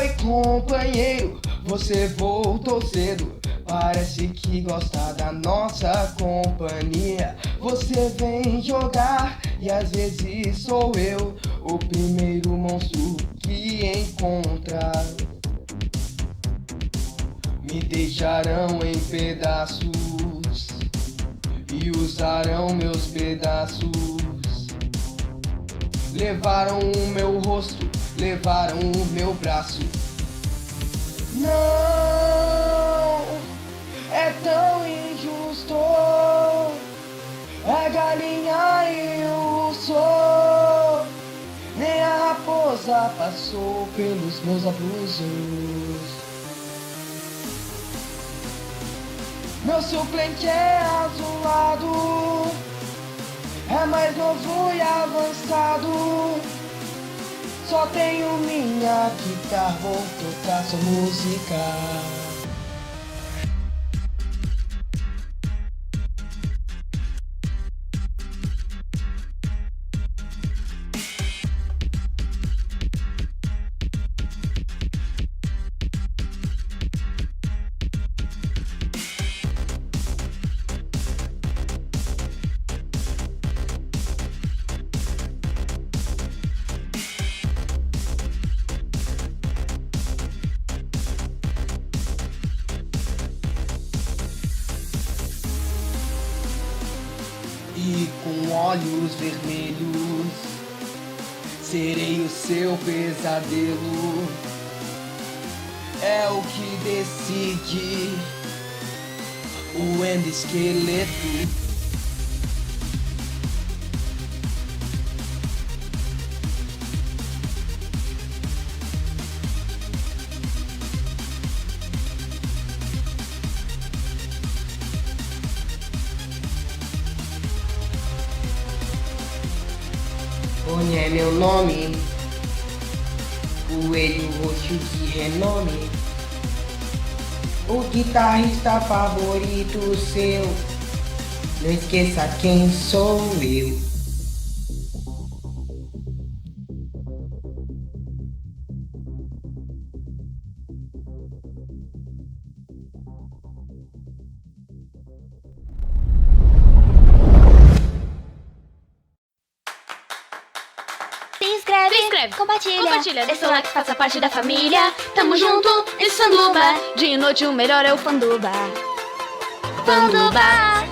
Oi, companheiro, você voltou cedo. Parece que gosta da nossa companhia. Você vem jogar e às vezes sou eu o primeiro monstro que encontrar. Me deixarão em pedaços e usarão meus pedaços. Levaram o meu rosto, levaram o meu braço. Não, é tão injusto. A galinha e o urso, nem a raposa passou pelos meus abusos. Meu suplente é azulado, é mais novo e avançado. Só tenho minha guitarra, vou tocar sua música. E com olhos vermelhos serei o seu pesadelo. É o que decide o endoesqueleto. Oni é meu nome, coelho roxo de renome, o guitarrista favorito seu, não esqueça quem sou eu. Se inscreve, compartilha, deixa o like, faça parte da família. Tamo junto, esse Fanduba. Dia e noite o melhor é o Fanduba. Fanduba.